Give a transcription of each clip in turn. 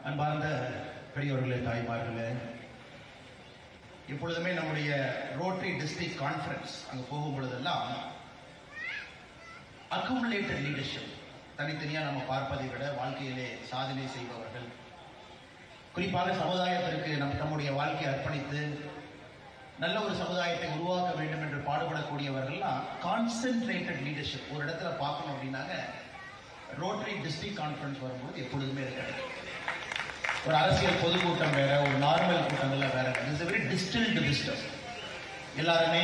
அன்பார்ந்த பெரியவர்களே, தாய்மார்களே, இப்பொழுதுமே நம்முடைய ரோட்டரி டிஸ்ட்ரிக்ட் கான்ஃபரன்ஸ் அங்கே போகும் பொழுதெல்லாம் அக்குமுலேட்டட் லீடர்ஷிப், தனித்தனியாக நம்ம பார்ப்பதை விட வாழ்க்கையிலே சாதனை செய்பவர்கள், குறிப்பாக சமுதாயத்திற்கு நம்முடைய வாழ்க்கையை அர்ப்பணித்து நல்ல ஒரு சமுதாயத்தை உருவாக்க வேண்டும் என்று பாடுபடக்கூடியவர்கள்லாம் கான்சென்ட்ரேட்டட் லீடர்ஷிப் ஒரு இடத்துல பார்க்கணும் அப்படின்னாங்க ரோட்டரி டிஸ்ட்ரிக்ட் கான்ஃபரன்ஸ் வரும்போது எப்பொழுதுமே இருக்காது. ஒரு அரசியல் பொதுக்கூட்டம் வேற, ஒரு நார்மல் கூட்டங்கள்ல வேற. It's very distilled wisdom. எல்லாருமே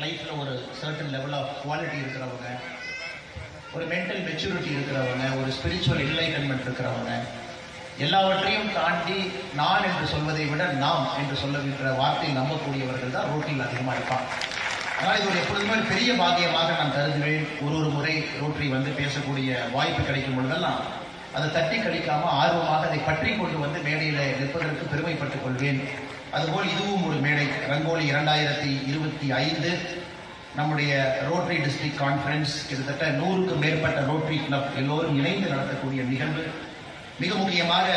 லைஃப்ல ஒரு சர்டன் லெவல் ஆஃப் குவாலிட்டி இருக்கிறவங்க, ஒரு மென்டல் மெச்சூரிட்டி இருக்கிறவங்க, ஒரு ஸ்பிரிச்சுவல் என்லைட்டன்மெண்ட் இருக்கிறவங்க, எல்லாவற்றையும் தாண்டி நான் என்று சொல்வதை விட நாம் என்று சொல்லுகின்ற வார்த்தையை நம்பக்கூடியவர்கள் தான் ரோட்டரியில் அதிகமாக இருப்பாங்க. அதனால் இது ஒரு எப்பொழுதுமே ஒரு பெரிய பாக்கியமாக நான் கருதுவேன். ஒரு முறை ரோட்டரி வந்து பேசக்கூடிய வாய்ப்பு கிடைக்கும் பொழுதெல்லாம் அதை தட்டி கழிக்காம ஆர்வமாக அதை பற்றி கொண்டு வந்து மேடையில் நிற்பதற்கு பெருமைப்பட்டுக் கொள்வேன். அதுபோல் இதுவும் ஒரு மேடை. ரங்கோலி 2025 நம்முடைய ரோட்டரி டிஸ்ட்ரிக்ட் கான்ஃபரன்ஸ், கிட்டத்தட்ட 100க்கும் மேற்பட்ட ரோட்டரி கிளப் எல்லோரும் இணைந்து நடத்தக்கூடிய நிகழ்வு. மிக முக்கியமாக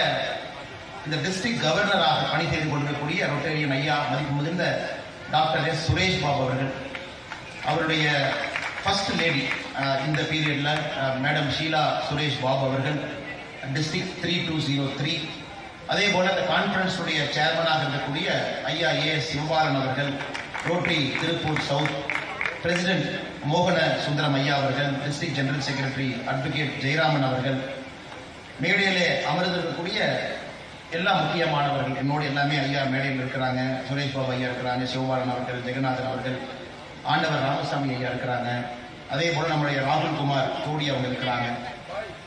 இந்த டிஸ்ட்ரிக்ட் கவர்னராக பணி செய்து கொண்டிருக்கக்கூடிய ரோட்டரியன் ஐயா மதிப்பு மிகுந்த டாக்டர் எஸ் சுரேஷ் பாபு அவர்கள், அவருடைய ஃபர்ஸ்ட் லேடி இந்த பீரியட்ல மேடம் ஷீலா சுரேஷ் பாபு அவர்கள், டிஸ்ட்ரிக்ட் 3203. அதே போல இந்த கான்ஃபரன்ஸுடைய சேர்மனாக இருக்கக்கூடிய ஐயா ஏஎஸ் சிவபாலன் அவர்கள், ரோட்டரி திருப்பூர் சவுத் பிரசிடென்ட் மோகன சுந்தரம் ஐயா அவர்கள், district general secretary advocate Jayaraman அவர்கள், மேடையிலே அமர்ந்திருக்கக்கூடிய எல்லா முக்கியமானவர்கள் என்னோட எல்லாமே ஐயா மேடையில் இருக்கிறாங்க. சுரேஷ் பாபு ஐயா இருக்கிறாங்க, சிவபாலன் அவர்கள், ஜெகநாதன் அவர்கள், ஆண்டவர் ராமசாமி ஐயா இருக்கிறாங்க. அதே போல நம்முடைய ராகுல் குமார் கோடி அவங்க இருக்கிறாங்க.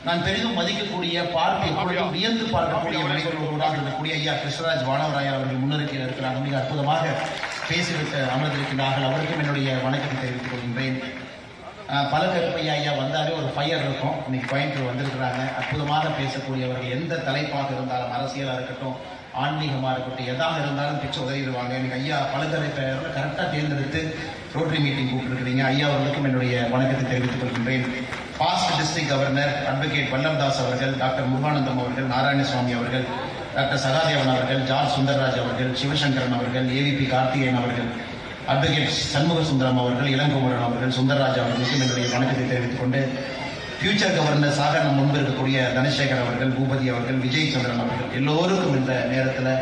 நான் பெரிதும் மதிக்கக்கூடிய, பார்த்து எப்பொழுதும் வியந்து பார்க்கக்கூடிய மனிதர்களோடாக இருக்கக்கூடிய ஐயா கிருஷ்ணராஜ் வானவராயா அவர்கள் முன்னிறுத்தியில் இருக்கிறாங்க. மிக அற்புதமாக பேசிவிட்டு அமர்ந்திருக்கிறார்கள். அவருக்கும் என்னுடைய வணக்கத்தை தெரிவித்துக் கொள்கின்றேன். பல கருப்பையா ஐயா வந்தாலே ஒரு ஃபயர் இருக்கும். இன்னைக்கு கோயம்புத்தூர் வந்திருக்கிறாங்க. அற்புதமாக பேசக்கூடியவர்கள். எந்த தலைப்பாக இருந்தாலும், அரசியலாக இருக்கட்டும், ஆன்மீகமாக இருக்கட்டும், எதாக இருந்தாலும் பிச்சு உதவிடுவாங்க. இன்னைக்கு ஐயா பலதரை பெயரில் கரெக்டாக தேர்ந்தெடுத்து ரோட்டரி மீட்டிங் கூப்பிட்டுருக்கிறீங்க. ஐயா அவர்களுக்கும் என்னுடைய வணக்கத்தை தெரிவித்துக் கொள்கின்றேன். பாஸ்ட் டிஸ்ட்ரிக்ட் கவர்னர் அட்வொகேட் வல்லம்தாஸ் அவர்கள், டாக்டர் முருகானந்தம் அவர்கள், நாராயணசுவாமி அவர்கள், டாக்டர் சகாதேவன் அவர்கள், ஜார்ஜ் சுந்தர்ராஜ் அவர்கள், சிவசங்கரன் அவர்கள், ஏவிபி கார்த்திகேயன் அவர்கள், அட்வொகேட் சண்முக சுந்தரம் அவர்கள், இளங்குமரன் அவர்கள், சுந்தர்ராஜ் அவர்களுக்கும் என்னுடைய வணக்கத்தை தெரிவித்துக் கொண்டு, ஃபியூச்சர் கவர்னர்ஸாக நம் முன்பு இருக்கக்கூடிய தனசேகர் அவர்கள், பூபதி அவர்கள், விஜய் சந்திரன் அவர்கள் எல்லோருக்கும் இந்த நேரத்தில்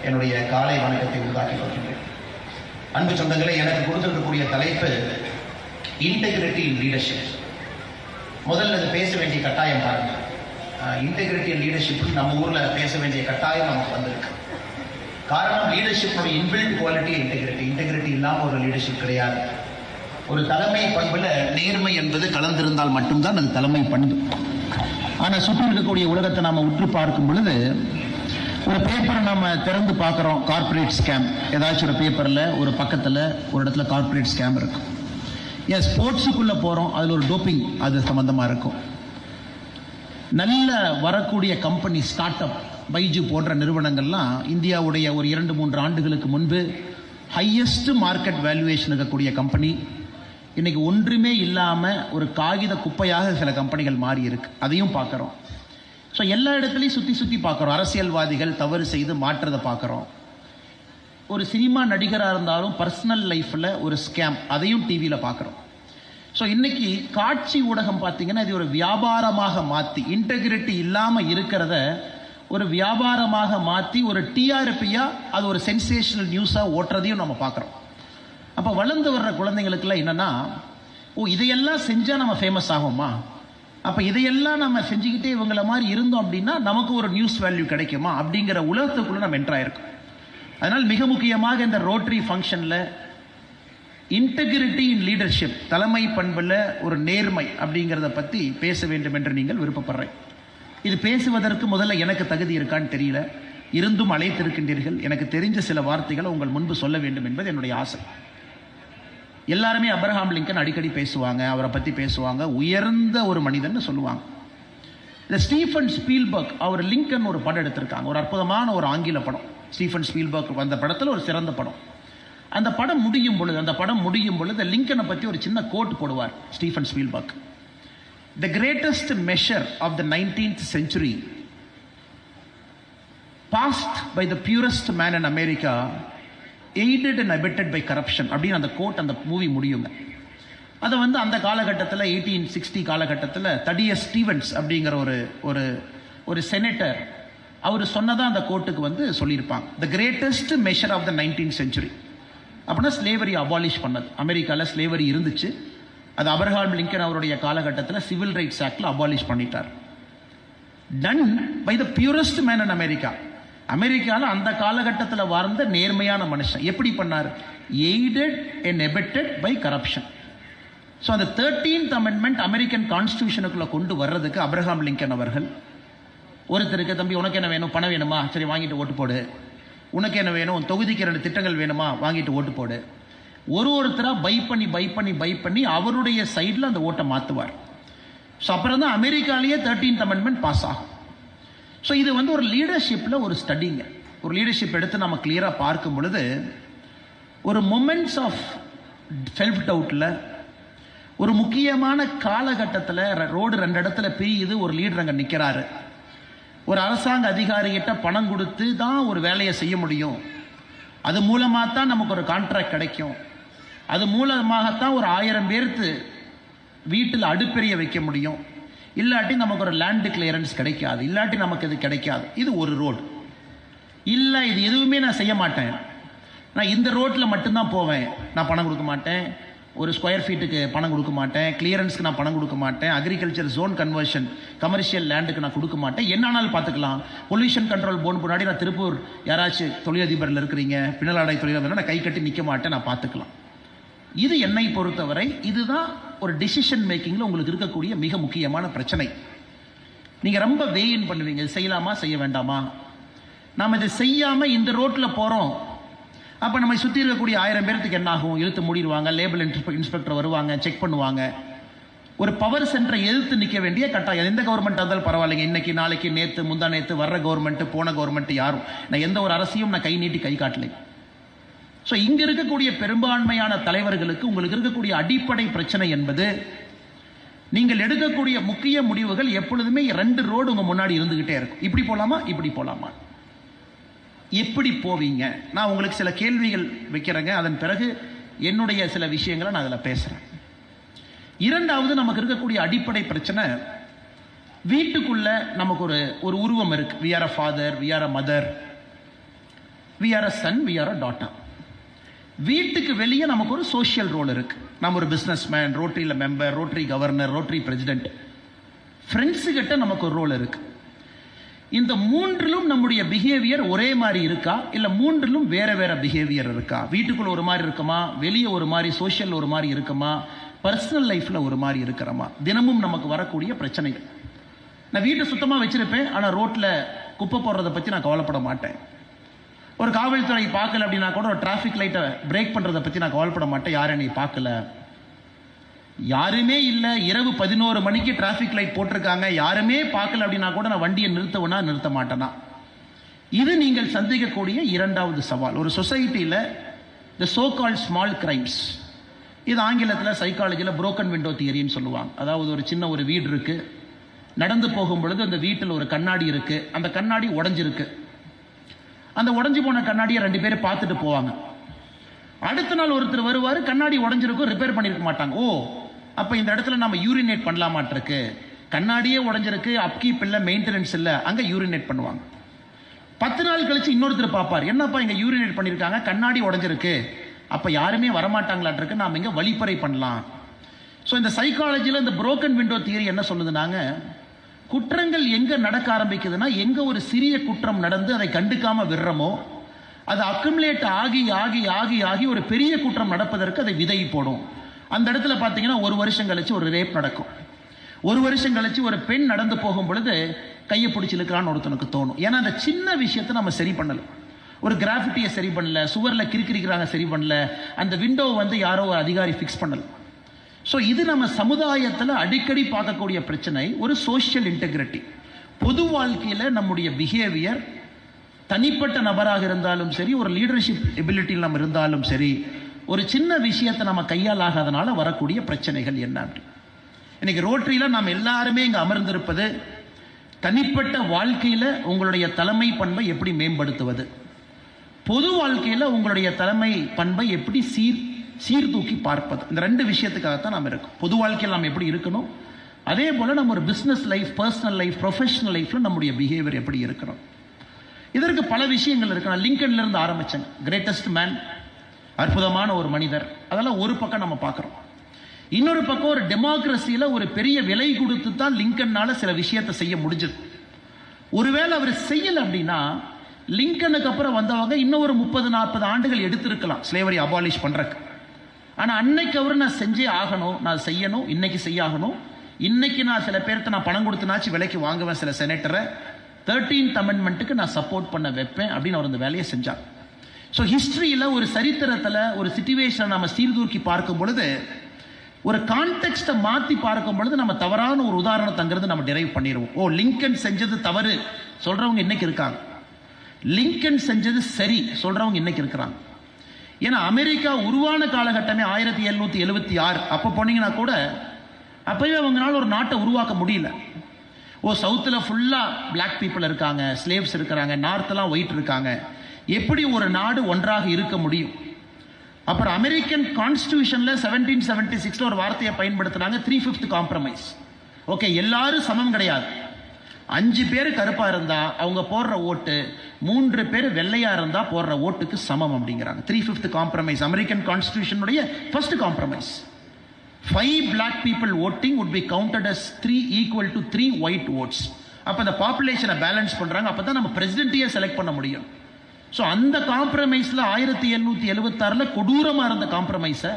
என்னுடைய காலை வணக்கத்தை உண்டாக்கிக் கொள்கின்றேன். அன்பு சொந்தங்களே, எனக்கு கொடுத்திருக்கக்கூடிய தலைப்பு இன்டெகிரிட்டி இன் லீடர்ஷிப். முதல்ல அது பேச வேண்டிய கட்டாயம் பாருங்க. இன்டெகிரிட்டி இன் லீடர்ஷிப் நம்ம ஊர்ல பேச வேண்டிய கட்டாயம் நமக்கு வந்திருக்கு. காரணம், லீடர்ஷிப்போட இன்பில்ட் குவாலிட்டி இன்டெகிரிட்டி இல்லாமல் ஒரு லீடர்ஷிப் கிடையாது. ஒரு தலைமை பண்புல நேர்மை என்பது கலந்திருந்தால் மட்டும்தான் அது தலைமை பண்பு. ஆனால் சுற்றி இருக்கக்கூடிய உலகத்தை நாம உற்று பார்க்கும் பொழுது, ஒரு பேப்பரை நம்ம திறந்து பார்க்குறோம், கார்பரேட் ஸ்கேம். ஏதாச்சும் ஒரு பேப்பரில் ஒரு பக்கத்தில் ஒரு இடத்துல கார்பரேட் ஸ்கேம் இருக்கும். ஏன் ஸ்போர்ட்ஸுக்குள்ளே போகிறோம், அதில் ஒரு டோப்பிங் அது சம்மந்தமாக இருக்கும். நல்ல வரக்கூடிய கம்பெனி, ஸ்டார்ட் அப், பைஜு போன்ற நிறுவனங்கள்லாம் இந்தியாவுடைய ஒரு 2-3 ஆண்டுகளுக்கு முன்பு ஹையஸ்ட் மார்க்கெட் வேல்யூவேஷன் இருக்கக்கூடிய கம்பெனி இன்னைக்கு ஒன்றுமே இல்லாமல் ஒரு காகித குப்பையாக சில கம்பெனிகள் மாறி இருக்கு. அதையும் பார்க்குறோம். ஸோ எல்லா இடத்துலையும் சுற்றி பார்க்குறோம். அரசியல்வாதிகள் தவறு செய்து மாற்றதை பார்க்குறோம். ஒரு சினிமா நடிகராக இருந்தாலும் பர்சனல் லைஃப்பில் ஒரு ஸ்கேம், அதையும் டிவியில் பார்க்குறோம். ஸோ இன்னைக்கு காட்சி ஊடகம் பார்த்தீங்கன்னா இது ஒரு வியாபாரமாக மாற்றி, இன்டெகிரிட்டி இல்லாமல் இருக்கிறத ஒரு வியாபாரமாக மாற்றி ஒரு டிஆர்பியாக அது ஒரு சென்சேஷனல் நியூஸாக ஓட்டுறதையும் நம்ம பார்க்குறோம். அப்போ வளர்ந்து வர்ற குழந்தைங்களுக்குலாம் என்னென்னா, இதையெல்லாம் செஞ்சால் நம்ம ஃபேமஸ் ஆகுமா, அப்போ இதையெல்லாம் நம்ம செஞ்சுக்கிட்டே இவங்கள மாதிரி இருந்தோம் அப்படின்னா நமக்கு ஒரு நியூஸ் வேல்யூ கிடைக்குமா அப்படிங்கிற உலகத்துக்குள்ளே நம்ம என்ட்ராயிருக்கோம். அதனால் மிக முக்கியமாக இந்த ரோட்டரி ஃபங்க்ஷனில் இன்டெகிரிட்டி இன் லீடர்ஷிப், தலைமை பண்பில் ஒரு நேர்மை அப்படிங்கிறத பற்றி பேச வேண்டும் என்று நீங்கள் விருப்பப்படுறேன். இது பேசுவதற்கு முதல்ல எனக்கு தகுதி இருக்கான்னு தெரியல, இருந்தும் அழைத்திருக்கின்றீர்கள். எனக்கு தெரிஞ்ச சில வார்த்தைகளை உங்கள் முன்பு சொல்ல வேண்டும் என்பது என்னுடைய ஆசை. எல்லாருமே அப்ரஹாம் லிங்கன் அடிக்கடி பேசுவாங்க, அவரை பற்றி பேசுவாங்க, உயர்ந்த ஒரு மனிதன் சொல்லுவாங்க. இந்த ஸ்டீஃபன் ஸ்பீல்பர்க் அவர் லிங்கன் ஒரு படம் எடுத்திருக்காங்க, ஒரு அற்புதமான ஒரு ஆங்கில படம். ஸ்டீஃபன் ஸ்பீல்பர்க் வந்த படத்தில் ஒரு சிறந்த படம். அந்த படம் முடியும் பொழுது லிங்கனை பற்றி ஒரு சின்ன கோட் போடுவார் Stephen Spielberg. The greatest measure of the 19th century passed by the purest man in America, aided and abetted by corruption அப்படின்னு அந்த கோட் அந்த மூவி முடியுங்க. அதை அந்த காலகட்டத்தில் 1860 காலகட்டத்தில் தடியஸ் ஸ்டீவன்ஸ் அப்படிங்கிற ஒரு செனட்டர் அவர் சொன்னதான் அந்த கோர்ட்டுக்கு சொல்லியிருப்பாங்க. The greatest measure of the 19th century அப்படின்னா ஸ்லேவரி அபாலிஷ் பண்ணது. அமெரிக்காவில் ஸ்லேவரி இருந்துச்சு, அது அப்ரஹாம் லிங்கன் அவருடைய காலகட்டத்தில் சிவில் ரைட்ஸ் ஆக்டில் அபாலிஷ் பண்ணிட்டார். Done by the purest man in America. அமெரிக்காவில் அந்த காலகட்டத்தில் வாழ்ந்த நேர்மையான மனுஷன் எப்படி பண்ணார்? Aided and abetted by corruption. So அந்த 13th அமெண்ட்மெண்ட் அமெரிக்கன் கான்ஸ்டியூஷனுக்குள்ளே கொண்டு வர்றதுக்கு அப்ரஹாம் லிங்கன் அவர்கள் ஒருத்தருக்கு, தம்பி உனக்கு என்ன வேணும், பணம் வேணுமா, சரி வாங்கிட்டு ஓட்டு போடு, உனக்கு என்ன வேணும், தொகுதிக்கு 2 திட்டங்கள் வேணுமா, வாங்கிட்டு ஓட்டு போடு, ஒருத்தராக பை பண்ணி அவருடைய சைடில் அந்த ஓட்டை மாற்றுவார். ஸோ அப்புறம் தான் அமெரிக்காலேயே 13th அமெண்ட்மெண்ட் பாஸ் ஆகும். ஸோ இது ஒரு லீடர்ஷிப்பில் ஒரு ஸ்டடிங்க. ஒரு லீடர்ஷிப் எடுத்து நம்ம கிளியராக பார்க்கும் பொழுது ஒரு மொமெண்ட்ஸ் ஆஃப் செல்ஃப் டவுட்டில் ஒரு முக்கியமான காலகட்டத்தில் ரோடு 2 இடத்துல பிரியுது, ஒரு லீடர் அங்கே நிற்கிறாரு. ஒரு அரசாங்க அதிகாரிகிட்ட பணம் கொடுத்து தான் ஒரு வேலையை செய்ய முடியும், அது மூலமாக தான் நமக்கு ஒரு கான்ட்ராக்ட் கிடைக்கும், அது மூலமாகத்தான் ஒரு 1000 பேருக்கு வீட்டில் அடுப்பெரிய வைக்க முடியும், இல்லாட்டி நமக்கு ஒரு லேண்டு கிளியரன்ஸ் கிடைக்காது, இல்லாட்டி நமக்கு இது கிடைக்காது. இது ஒரு ரோடு. இல்லை இது எதுவுமே நான் செய்ய மாட்டேன், நான் இந்த ரோட்டில் மட்டும்தான் போவேன், நான் பணம் கொடுக்க மாட்டேன், ஒரு ஸ்கொயர் ஃபீட்டுக்கு பணம் கொடுக்க மாட்டேன், கிளியரன்ஸ்க்கு நான் பணம் கொடுக்க மாட்டேன், அக்ரிகல்ச்சர் ஜோன் கன்வர்ஷன் கமர்ஷியல் லேண்டுக்கு நான் கொடுக்க மாட்டேன், என்னானாலும் பார்த்துக்கலாம், பொல்யூஷன் கண்ட்ரோல் போர்டு முன்னாடி நான் திருப்பூர் யாராச்சும் தொழிலதிபரில் இருக்கிறீங்க, பின்னலாடை தொழிலதிபர், நான் கை கட்டி நிற்க மாட்டேன், நான் பார்த்துக்கலாம். இது என்னை பொறுத்தவரை இதுதான் ஒரு டிசிஷன் மேக்கிங்கில் உங்களுக்கு இருக்கக்கூடிய மிக முக்கியமான பிரச்சனை. நீங்கள் ரொம்ப வெயின் பண்ணுவீங்க, இது செய்யலாமா செய்ய வேண்டாமா, நாம் இதை செய்யாமல் இந்த ரோட்டில் போகிறோம், அப்போ நம்ம சுற்றி இருக்கக்கூடிய 1000 பேருக்கு என்ன ஆகும்? இழுத்து மூடிடுவாங்க, லேபிள் இன்ஸ்பெக்டர் வருவாங்க, செக் பண்ணுவாங்க. ஒரு பவர் சென்டரை எதிர்த்து நிற்க வேண்டிய கட்டாயம். எந்த கவர்மெண்ட் இருந்தாலும் பரவாயில்லைங்க, இன்னைக்கு நாளைக்கு நேற்று முந்தா நேற்று வர்ற கவர்மெண்ட் போன கவர்மெண்ட் யாரும், நான் எந்த ஒரு அரசையும் நான் கை நீட்டி கை காட்டலை. ஸோ இங்கே இருக்கக்கூடிய பெரும்பான்மையான தலைவர்களுக்கு உங்களுக்கு இருக்கக்கூடிய அடிப்படை பிரச்சனை என்பது, நீங்கள் எடுக்கக்கூடிய முக்கிய முடிவுகள் எப்பொழுதுமே 2 ரோடு உங்கள் முன்னாடி இருந்துகிட்டே இருக்கும். இப்படி போகலாமா, இப்படி போகலாமா, எப்படி போவீங்க? நான் உங்களுக்கு சில கேள்விகள் வைக்கிறேங்க, அதன் பிறகு என்னுடைய சில விஷயங்களை நான் அதில் பேசுகிறேன். 2வது நமக்கு இருக்கக்கூடிய அடிப்படை பிரச்சனை, வீட்டுக்குள்ள நமக்கு ஒரு உருவம் இருக்கு. We are a father, we are a mother, we are a son, we are a daughter. வீட்டுக்கு வெளியே நமக்கு ஒரு சோஷியல் ரோல் இருக்கு. நம்ம ஒரு பிஸ்னஸ் மேன், ரோட்டரியில் member, Rotary governor, Rotary president. Friends கிட்ட நமக்கு ஒரு ரோல் இருக்கு. இந்த 3லும் நம்முடைய பிஹேவியர் ஒரே மாதிரி இருக்கா, இல்லை 3லும் வேற வேற பிஹேவியர் இருக்கா? வீட்டுக்குள்ள ஒரு மாதிரி இருக்குமா, வெளியே ஒரு மாதிரி, சோஷியல் ஒரு மாதிரி இருக்குமா, பர்சனல் லைஃப்ல ஒரு மாதிரி இருக்கிறோமா? தினமும் நமக்கு வரக்கூடிய பிரச்சனைகள். நான் வீட்டை சுத்தமாக வச்சிருப்பேன், ஆனால் ரோட்டில் குப்பை போடுறதை பற்றி நான் கவலைப்பட மாட்டேன். ஒரு காவல்துறை பார்க்கல அப்படின்னா கூட ஒரு டிராஃபிக் லைட்டை பிரேக் பண்ணுறதை பற்றி நான் கவலைப்பட மாட்டேன், யாரும் என்னை பார்க்கல, யாருமே இல்லை, இரவு 11 மணிக்கு டிராஃபிக் லைட் போட்டிருக்காங்க, யாருமே பார்க்கல அப்படின்னா கூட நான் வண்டியை நிறுத்த மாட்டேனா? இது நீங்கள் சந்திக்கக்கூடிய 2வது சவால். ஒரு சொசைட்டியில் த சோ கால்ட் ஸ்மால் கிரைம்ஸ், இது ஆங்கிலத்தில் சைக்காலஜியில் புரோக்கன் விண்டோ தியரின்னு சொல்லுவாங்க. அதாவது ஒரு சின்ன ஒரு வீடு இருக்கு, நடந்து போகும் பொழுது அந்த வீட்டில் ஒரு கண்ணாடி இருக்கு, அந்த கண்ணாடி உடஞ்சிருக்கு, அந்த உடஞ்சி போன கண்ணாடியை 2 பேர் பார்த்துட்டு போவாங்க. அடுத்த நாள் ஒருத்தர் வருவார், கண்ணாடி உடஞ்சிருக்கும், ரிப்பேர் பண்ணியிருக்க மாட்டாங்க. ஓ, அப்போ இந்த இடத்துல நம்ம யூரினேட் பண்ணலாமாட்டிருக்கு, கண்ணாடியே உடஞ்சிருக்கு, அப்கீப் இல்லை, மெயின்டெனன்ஸ் இல்லை, அங்கே யூரினேட் பண்ணுவாங்க. 10 நாள் கழிச்சு இன்னொருத்தர் பார்ப்பார், என்னப்பா இங்கே யூரினேட் பண்ணியிருக்காங்க, கண்ணாடி உடஞ்சிருக்கு, அப்போ யாருமே வரமாட்டாங்களாட்டிருக்கு, நாம் இங்கே வழிப்பறை பண்ணலாம். ஸோ இந்த சைக்காலஜியில் இந்த புரோக்கன் விண்டோ தியரி என்ன சொல்லுதுனாங்க, குற்றங்கள் எங்கே நடக்க ஆரம்பிக்குதுன்னா, எங்கே ஒரு சிறிய குற்றம் நடந்து அதை கண்டுக்காமல் விடுறோமோ, அது அக்குமுலேட் ஆகி ஆகி ஆகி ஆகி ஒரு பெரிய குற்றம் நடப்பதற்கு அதை விதை போடும். அந்த இடத்துல பார்த்தீங்கன்னா 1 வருஷம் கழிச்சு ஒரு ரேப் நடக்கும், 1 வருஷம் கழிச்சு ஒரு பெண் நடந்து போகும் பொழுது கையை பிடிச்சி இழுக்கலான்னு ஒருத்தனுக்கு தோணும். ஏன்னா அந்த சின்ன விஷயத்தை நம்ம சரி பண்ணல, ஒரு கிராஃபிட்டியை சரி பண்ணல, சுவரில் கிறுக்கிறாங்க சரி பண்ணல, அந்த விண்டோவை யாரோ ஒரு அதிகாரி ஃபிக்ஸ் பண்ணல. ஸோ இது நம்ம சமுதாயத்தில் அடிக்கடி பார்க்கக்கூடிய பிரச்சனை, ஒரு சோஷியல் இன்டெகிரிட்டி. பொது வாழ்க்கையில் நம்முடைய பிஹேவியர் தனிப்பட்ட நபராக இருந்தாலும் சரி, ஒரு லீடர்ஷிப் எபிலிட்டியில் நம்ம இருந்தாலும் சரி, ஒரு சின்ன விஷயத்தை நம்ம கையால் ஆகாதனால வரக்கூடிய பிரச்சனைகள் என்ன அப்படி. இன்னைக்கு ரோட்டரியில் நாம் எல்லாருமே இங்கே அமர்ந்திருப்பது தனிப்பட்ட வாழ்க்கையில் உங்களுடைய தலைமை பண்பை எப்படி மேம்படுத்துவது, பொது வாழ்க்கையில் உங்களுடைய தலைமை பண்பை எப்படி சீர்தூக்கி பார்ப்பது, இந்த ரெண்டு விஷயத்துக்காகத்தான் நாம் இருக்கோம். பொது வாழ்க்கையில் நாம் எப்படி இருக்கணும், அதே போல் நம்ம ஒரு business life, personal life, professional லைஃப்பில் நம்முடைய பிஹேவியர் எப்படி இருக்கணும். இதற்கு பல விஷயங்கள் இருக்கு. நான் லிங்கன்ல இருந்து ஆரம்பிச்சேன். கிரேட்டஸ்ட் மேன், அற்புதமான ஒரு மனிதர். அதெல்லாம் ஒரு பக்கம் நம்ம பார்க்குறோம். இன்னொரு பக்கம் ஒரு டெமோக்ரஸியில் ஒரு பெரிய விலை கொடுத்து தான் லிங்கன்னால சில விஷயத்தை செய்ய முடிஞ்சது. ஒருவேளை அவர் செய்யலை அப்படின்னா லிங்கனுக்கு அப்புறம் வந்தவங்க இன்னும் ஒரு 30-40 ஆண்டுகள் எடுத்திருக்கலாம் ஸ்லேவரி அபாலிஷ் பண்றதுக்கு. ஆனால் அன்னைக்கு அவர் நான் செஞ்சே ஆகணும், நான் செய்யணும், இன்னைக்கு செய்ய ஆகணும். இன்னைக்கு நான் சில பேர்த்த நான் பணம் கொடுத்துனாச்சு விலைக்கு வாங்குவேன், சில செனட்டரை 13th அமெண்ட்மெண்ட்டுக்கு நான் சப்போர்ட் பண்ண வைப்பேன் அப்படின்னு அவர் அந்த வேலையை செஞ்சார். ஸோ ஹிஸ்டரியில் ஒரு சரித்திரத்தில் ஒரு சிச்சுவேஷனை நம்ம சீர்தூக்கி பார்க்கும் பொழுது, ஒரு கான்டெக்ஸ்ட்டை மாற்றி பார்க்கும் பொழுது நம்ம தவறான ஒரு உதாரணத்தை அங்கிருந்து நம்ம டிரைவ் பண்ணிடுவோம். ஓ, லிங்கன் செஞ்சது தவறு சொல்றவங்க இன்னைக்கு இருக்காங்க, லிங்கன் செஞ்சது சரி சொல்றவங்க இன்னைக்கு இருக்கிறாங்க. ஏன்னா அமெரிக்கா உருவான காலகட்டமே 1776. அப்போ போனீங்கன்னா கூட அப்பவே அவங்களால ஒரு நாட்டை உருவாக்க முடியல. ஓ, சவுத்தில் ஃபுல்லாக பிளாக் பீப்புள் இருக்காங்க, ஸ்லேவ்ஸ் இருக்கிறாங்க, நார்த்தெல்லாம் ஒயிட் இருக்காங்க, எப்படி ஒரு நாடு ஒன்றாக இருக்க முடியும்? அப்புறம் அமெரிக்கன் கான்ஸ்டியூஷன்ல 1776 ஒரு வார்த்தையை பயன்படுத்துறாங்க, 3/5 காம்ப்ரமைஸ். ஓகே, எல்லாரும் சமம் கிடையாது. 5 பேர் கருப்பா இருந்தா அவங்க போடுற ஓட்டு 3 பேர் வெள்ளையா இருந்தா போடுற ஓட்டுக்கு சமம் அப்படிங்கிறாங்க. 3/5 காம்ப்ரமைஸ் அமெரிக்கன் கான்ஸ்டிடியூஷனுடைய first compromise. 5 black people voting would be counted as 3 equal to 3 white votes. அப்ப அந்த பாப்புலேஷனை பேலன்ஸ் பண்றாங்க. அப்பதான் நம்ம பிரசிடென்ட்டையே செலக்ட் பண்ண முடியும். ஸோ அந்த காம்ப்ரமைஸ்ல 1776 கொடூரமா இருந்த காம்ப்ரமைஸை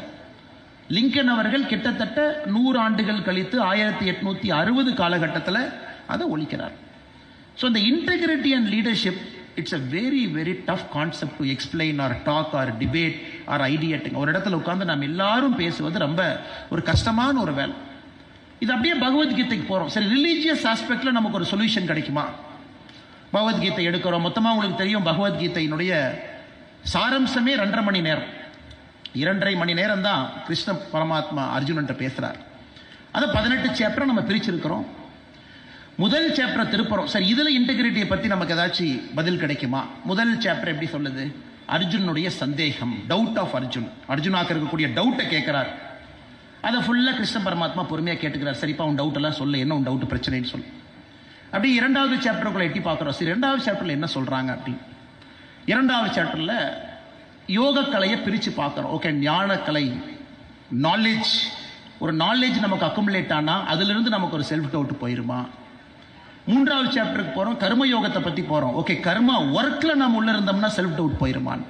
லிங்கன் அவர்கள் கிட்டத்தட்ட 100 ஆண்டுகள் கழித்து 1860 காலகட்டத்தில் அதை ஒழிக்கிறார். ஸோ இந்த integrity and leadership, it's a very very tough concept to explain or talk or debate or ideating. ஒரு இடத்துல உட்காந்து நம்ம எல்லாரும் பேசுவது ரொம்ப ஒரு கஷ்டமான ஒரு வேலை. இது அப்படியே பகவத்கீதைக்கு போகிறோம். சரி, ரிலீஜியஸ் ஆஸ்பெக்ட்ல நமக்கு ஒரு சொல்யூஷன் கிடைக்குமா? பகவத்கீதை எடுக்கிறோம். மொத்தமாக உங்களுக்கு தெரியும், பகவத்கீதையினுடைய சாரம்சமே 2.5 மணி நேரம். 2.5 மணி நேரம் தான் கிருஷ்ண பரமாத்மா அர்ஜுனன்ட்ட பேசுறார். அதை 18 சாப்டர் நம்ம பிரிச்சிருக்கிறோம். முதல் சாப்டர் திருப்புறோம். சரி, இதுல இன்டெகிரிட்டியை பத்தி நமக்கு ஏதாச்சும் பதில் கிடைக்குமா? முதல் சாப்டர் எப்படி சொல்லுது? அர்ஜுனுடைய சந்தேகம், டவுட் ஆஃப் அர்ஜுன். அர்ஜுனாக்கு இருக்கக்கூடிய டவுட்டை கேட்கிறார். அதை ஃபுல்லா கிருஷ்ண பரமாத்மா பொறுமையா கேட்டுக்கிறார். சரிப்பா, உன் டவுட் எல்லாம் சொல்லு, என்ன உன் டவுட் பிரச்சனைன்னு சொல்லு. அப்படி 2வது சாப்டருக்குள்ள எட்டி பார்க்குறோம். சரி, 2வது சாப்டர்ல என்ன சொல்றாங்க அப்படி. 2வது சாப்டர்ல யோக கலையை பிரித்து பார்க்குறோம். ஓகே, ஞானக்கலை, நாலேஜ், ஒரு நாலேஜ் நமக்கு அக்குமுலேட் ஆனால் அதிலிருந்து நமக்கு ஒரு செல்ஃப் டவுட் போயிருமா? 3வது சாப்டருக்கு போகிறோம், கர்ம யோகத்தை பற்றி போகிறோம். ஓகே, கர்மா ஒர்க்கில் நம்ம உள்ள இருந்தோம்னா செல்ஃப் டவுட் போயிருமான்னு.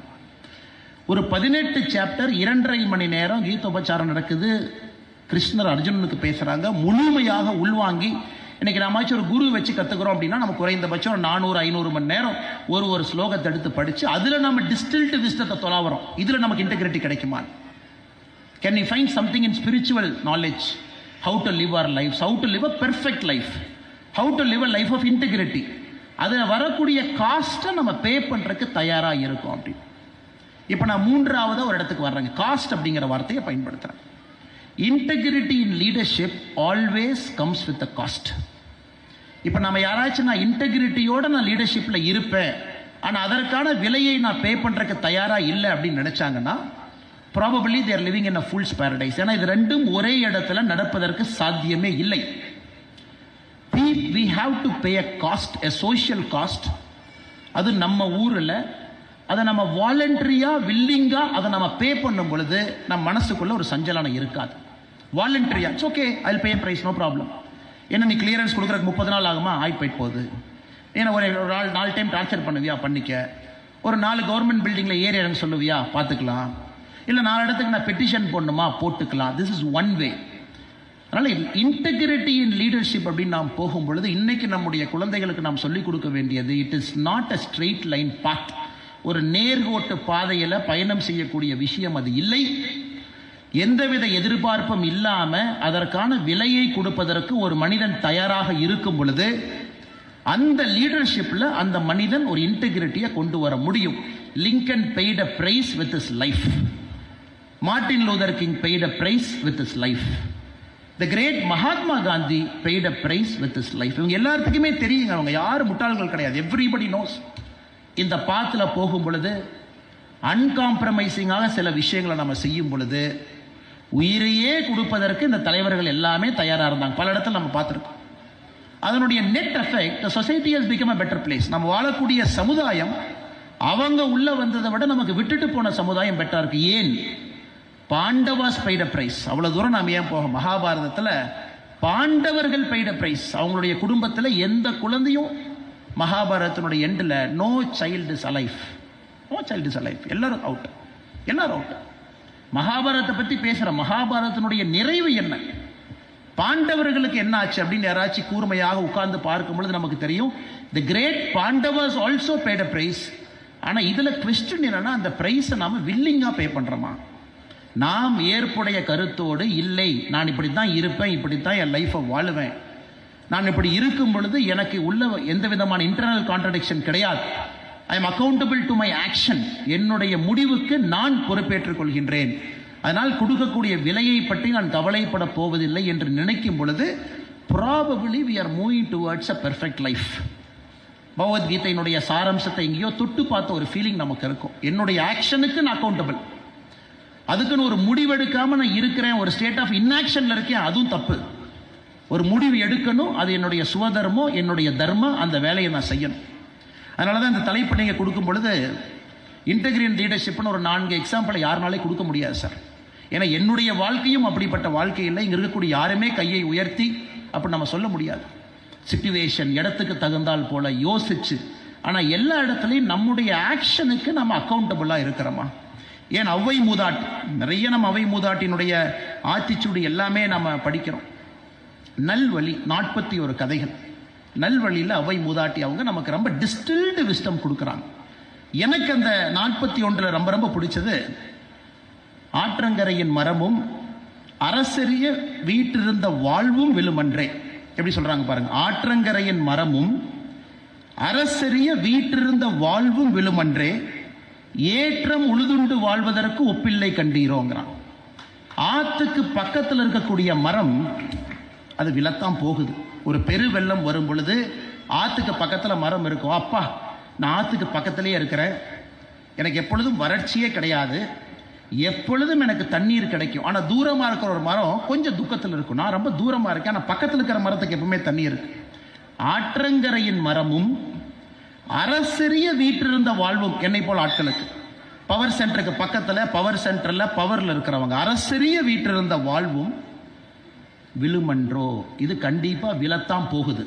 ஒரு 18 சாப்டர் 2.5 மணி நேரம் கீதோபச்சாரம் நடக்குது. கிருஷ்ணர் அர்ஜுனனுக்கு பேசுகிறாங்க. முழுமையாக உள்வாங்கி, இன்னைக்கு நாமாச்சும் ஒரு குரு வச்சு கற்றுக்கிறோம் அப்படின்னா நம்ம குறைந்தபட்சம் 400-500 மணி நேரம் ஒரு ஸ்லோகத்தை எடுத்து படித்து அதில் நம்ம டிஸ்டில்டு விஸ்டத்தை தொலாவறோம். இதில் நமக்கு இன்டெகிரிட்டி கிடைக்குமா? Can you find something in spiritual knowledge? How to live our life, how to live a perfect life, how to live a life of integrity. அதில் வரக்கூடிய காஸ்ட்டை நம்ம பே பண்ணுறதுக்கு தயாராக இருக்கும் அப்படி. இப்போ நான் 3வது ஒரு இடத்துக்கு வர்றேங்க. காஸ்ட் அப்படிங்கிற வார்த்தையை பயன்படுத்துகிறேன். Integrity in leadership always comes with a cost. இப்போ நம்ம யாராச்சும் நான் இன்டெகிரிட்டியோட நான் லீடர்ஷிப்பில் இருப்பேன், ஆனால் அதற்கான விலையை நான் பே பண்ணுறதுக்கு தயாராக இல்லை அப்படின்னு நினைச்சாங்கன்னா probably they're living in a fool's paradise. ஏன்னா இது ரெண்டும் ஒரே இடத்துல நடப்பதற்கு சாத்தியமே இல்லை. We have to pay a cost, a social cost. அது நம்ம ஊரில் அதை நம்ம வாலண்டரியா வில்லிங்கா அதை நம்ம பே பண்ணும் பொழுது நம்ம மனசுக்குள்ள ஒரு சஞ்சலனம் இருக்காது. வாலண்டரியா it's okay, I will pay price, no problem. ஏன்னா நீ கிளியரன்ஸ் கொடுக்குறதுக்கு 30 நாள் ஆகுமா? போயிட்டு போகுது. ஏன்னா ஒரு 4 டைம் டார்ச்சர் பண்ணுவியா? பண்ணிக்க. ஒரு 4 கவர்மெண்ட் பில்டிங்கில் ஏறி இறங்க சொல்லுவியா? பார்த்துக்கலாம். இல்லை 4 இடத்துக்கு நான் பெட்டிஷன் போடணுமா? போட்டுக்கலாம். This is one way. அதனால் இன்டெகிரிட்டி இன் லீடர்ஷிப் அப்படின்னு நாம் போகும் பொழுது இன்னைக்கு நம்முடைய குழந்தைகளுக்கு நாம் சொல்லிக் கொடுக்க வேண்டியது, it is not a straight line path. ஒரு நேர்கோட்டு பாதையில் பயணம் செய்யக்கூடிய விஷயம் அது இல்லை. எந்தவித எதிர்பார்ப்பும் இல்லாம அதற்கான விலையை கொடுப்பதற்கு ஒரு மனிதன் தயாராக இருக்கும் பொழுது அந்த லீடர்ஷிப்ல அந்த மனிதன் ஒரு இன்டெகிரிட்டியை கொண்டு வர முடியும். Lincoln paid a price with his life. Martin Luther King paid a price with his life. The great Mahatma Gandhi paid a price with his life. இவங்க எல்லாத்துக்குமே தெரியுங்க, அவங்க யாரும் முட்டாள்கள் கிடையாது. Everybody knows. இந்த பாத்துல போகும் பொழுது அன்காம்ப்ரமைசிங்காக சில விஷயங்களை நம்ம செய்யும் பொழுது உயிரையே கொடுப்பதற்கு இந்த தலைவர்கள் எல்லாமே தயாராக இருந்தாங்க. பல இடத்துல நம்ம பார்த்துருக்கோம். அதனுடைய net effect, society has become a better place. நம்ம வாழக்கூடிய சமுதாயம் அவங்க உள்ள வந்ததை விட நமக்கு விட்டுட்டு போன சமுதாயம் பெட்டரா இருக்கு. ஏன்? Pandavas paid a price. அவ்வளவு தூரம் நாம் ஏன் போக? மகாபாரதத்தில் பாண்டவர்கள் பெய்ட் அ பிரைஸ். அவங்களுடைய குடும்பத்தில் எந்த குழந்தையும் மகாபாரதத்தினுடைய எண்டில் no child is alive, no child is alive, எல்லாரும் அவுட், எல்லாரும் அவுட். மகாபாரதத்தை பற்றி பேசுகிற மகாபாரதத்தினுடைய நிறைவு என்ன, பாண்டவர்களுக்கு என்ன ஆச்சு அப்படின்னு யாராச்சும் கூர்மையாக உட்கார்ந்து பார்க்கும் பொழுது நமக்கு தெரியும். தி கிரேட் பாண்டவாஸ் ஆல்சோ பேட் அ பிரைஸ். ஆனால் இதில் கொஸ்டின் என்னன்னா, அந்த பிரைஸை நாம் வில்லிங்காக பே பண்ணுறோமா? நாம் ஏற்புடைய கருத்தோடு இல்லை, நான் இப்படி தான் இருப்பேன், இப்படி தான் என் லைஃப்பை வாழுவேன், நான் இப்படி இருக்கும் பொழுது எனக்கு உள்ள எந்த விதமான இன்டர்னல் கான்ட்ரடிக்ஷன் கிடையாது, I am accountable to my action, என்னுடைய முடிவுக்கு நான் பொறுப்பேற்றுக் கொள்கின்றேன், அதனால் கொடுக்கக்கூடிய விலையை பற்றி நான் கவலைப்பட போவதில்லை என்று நினைக்கும் பொழுது probably we are moving towards a perfect life. பகவத்கீதையினுடைய சாராம்சத்தை எங்கேயோ தொட்டு பார்த்த ஒரு ஃபீலிங் நமக்கு இருக்கும். என்னுடைய ஆக்ஷனுக்கு நான் அக்கௌண்டபிள், அதுக்குன்னு ஒரு முடிவெடுக்காம நான் இருக்கிறேன், ஒரு ஸ்டேட் ஆஃப் இன்ஆக்ஷன்ல இருக்கேன், அதுவும் தப்பு. ஒரு முடிவு எடுக்கணும், அது என்னுடைய சுவதர்மம், என்னுடைய தர்மம், அந்த வேலையை நான் செய்யணும். அதனால தான் இந்த தலைப்பு நீங்கள் கொடுக்கும் பொழுது இன்டெகிரேட் லீடர்ஷிப்னு ஒரு 4 எக்ஸாம்பிளை யாருனாலே கொடுக்க முடியாது சார். ஏன்னா என்னுடைய வாழ்க்கையும் அப்படிப்பட்ட வாழ்க்கை இல்லை. இங்கே இருக்கக்கூடிய யாருமே கையை உயர்த்தி அப்படி நம்ம சொல்ல முடியாது. சிச்சுவேஷன் இடத்துக்கு தகுந்தால் போல யோசிச்சு, ஆனால் எல்லா இடத்துலையும் நம்முடைய ஆக்ஷனுக்கு நம்ம அக்கௌண்டபிளாக இருக்கிறோமா? ஏன் அவ்வை மூதாட்டி, நிறைய நம்ம அவ்வை மூதாட்டினுடைய ஆத்திச்சூடி எல்லாமே நம்ம படிக்கிறோம். நல்வழி 41 கதைகள். நல்வழியில் அவ்வை மூதாட்டி அவங்க நமக்கு ரொம்ப டிஸ்டில்டு விஸ்டம் கொடுக்குறாங்க. எனக்கு அந்த 41 ரொம்ப ரொம்ப பிடிச்சது, ஆற்றங்கரையின் மரமும் அரசரிய வீட்டிருந்த வாழ்வும் விழுமன்றே. எப்படி சொல்றாங்க பாருங்க, ஆற்றங்கரையின் மரமும் அரசரிய வீட்டிருந்த வாழ்வும் விழுமன்றே, ஏற்றம் உழுதுண்டு வாழ்வதற்கு ஒப்பில்லை கண்டீரோங்கிறான். ஆத்துக்கு பக்கத்தில் இருக்கக்கூடிய மரம் அது விழத்தான் போகுது. ஒரு பெரு வெள்ளம் வரும் பொழுது ஆத்துக்கு பக்கத்தில் மரம் இருக்கும். அப்பா, நான் ஆத்துக்கு பக்கத்திலேயே இருக்கிறேன், எனக்கு எப்பொழுதும் வறட்சியே கிடையாது, எப்பொழுதும் எனக்கு தண்ணீர் கிடைக்கும். ஆனால் தூரமாக இருக்கிற ஒரு மரம் கொஞ்சம் துக்கத்தில் இருக்கும். நான் ரொம்ப தூரமாக இருக்கேன், ஆனால் பக்கத்தில் இருக்கிற மரத்துக்கு எப்பவுமே தண்ணி இருக்கு. ஆற்றங்கரையின் மரமும் அரசரிய வீட்டிருந்த வாழ்வும், என்னை போல் ஆட்களுக்கு பவர் சென்டருக்கு பக்கத்தில், பவர் சென்டரில் பவரில் இருக்கிறவங்க, அரசரிய வீட்டிருந்த வாழ்வும் விழுமன்றோ, இது கண்டிப்பா விழத்தான் போகுது.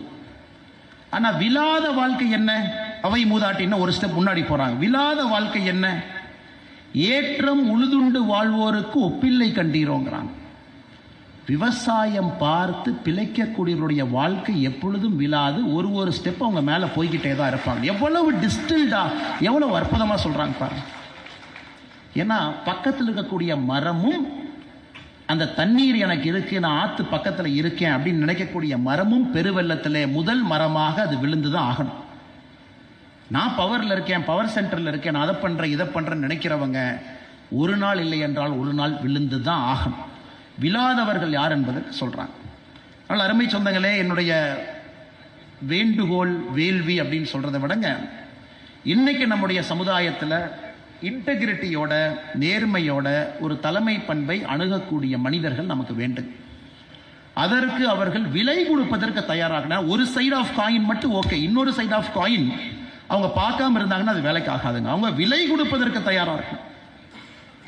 ஆனா விழாத வாழ்க்கை என்ன? அவை மூதாட்டின்னு ஒரு ஸ்டெப் முன்னாடி போறாங்க. விழாத வாழ்க்கை என்ன? ஏற்றம் உழுதுண்டு வாழ்வோருக்கு ஒப்பில்லை கண்டீரோங்கிறாங்க. விவசாயம் பார்த்து பிழைக்கக்கூடியவருடைய வாழ்க்கை எப்பொழுதும் விழாது. ஒரு ஸ்டெப் அவங்க மேல போய்கிட்டே தான் இருப்பாங்க. எவ்வளவு டிஸ்டில்டா, எவ்வளவு அற்புதமா சொல்றாங்க பாருங்க. ஏன்னா பக்கத்தில் இருக்கக்கூடிய மரமும், அந்த தண்ணீர் எனக்கு இருக்கு, நான் ஆத்து பக்கத்தில் இருக்கேன் அப்படின்னு நினைக்கக்கூடிய மரமும் பெருவெள்ளத்திலே முதல் மரமாக அது விழுந்து தான் ஆகணும். நான் பவரில் இருக்கேன், பவர் சென்டரில் இருக்கேன், நான் அதை பண்ணுறேன் இதை பண்ணுறேன்னு நினைக்கிறவங்க ஒரு நாள் இல்லை என்றால் ஒரு நாள் விழுந்து தான் ஆகணும். விழாதவர்கள் யார் என்பதை சொல்கிறாங்க. அதனால் அருமை சொந்தங்களே, என்னுடைய வேண்டுகோள் வேள்வி அப்படின்னு சொல்கிறத விடங்க, இன்னைக்கு நம்முடைய சமுதாயத்தில் இன்டெகிரிட்டியோட, நேர்மையோட ஒரு தலைமை பண்பை அணுகக்கூடிய மனிதர்கள் நமக்கு வேண்டும். அதற்கு அவர்கள் விலை கொடுப்பதற்கு தயாராக. ஒரு சைடு ஆஃப் காயின் மட்டும் ஓகே, இன்னொரு சைடு ஆஃப் காயின் அவங்க பார்க்காம இருந்தாங்கன்னா அது வேலைக்கு ஆகாதுங்க. அவங்க விலை கொடுப்பதற்கு தயாராக இருக்கும்.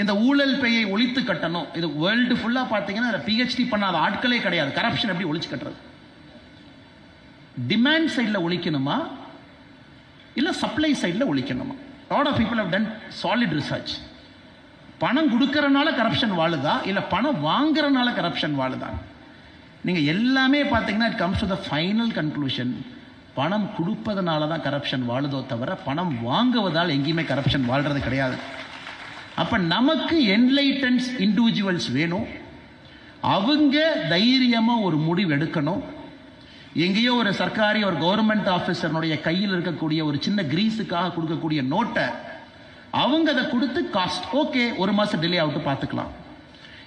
இந்த ஊழல் பெயை ஒழித்து கட்டணும். இது வேர்ல்டு ஃபுல்லா பார்த்தீங்கன்னா PhD பண்ணாத ஆட்களே கிடையாது. கரப்ஷன் எப்படி ஒழிச்சு கட்டுறது? டிமாண்ட் சைடில் ஒழிக்கணுமா இல்லை சப்ளை சைடில் ஒழிக்கணுமா? lot of people have done solid research. பணம் கொடுக்கறனால கரப்ஷன் வாழுதா இல்லை பணம் வாங்குறனால கரப்ஷன் வாழுதா? நீங்கள் எல்லாமே பார்த்தீங்கன்னா it comes to the final conclusion, பணம் கொடுப்பதனால தான் கரப்ஷன் வாழுதோ தவிர பணம் வாங்குவதால் எங்கேயுமே கரப்ஷன் வாழ்றது கிடையாது. அப்போ நமக்கு என்லைட்டன்ஸ் இண்டிவிஜுவல்ஸ் வேணும். அவங்க தைரியமாக ஒரு முடிவு எடுக்கணும். எங்கேயோ ஒரு சர்க்காரி ஒரு கவர்மெண்ட் ஆபீசருடைய கையில் இருக்கக்கூடிய ஒரு சின்ன கிரீஸுக்காக கொடுக்கக்கூடிய நோட்டை அவங்க அதை கொடுத்து காஸ்ட் ஓகே 1 மாசம் டிலே ஆகிட்டு பார்த்துக்கலாம்.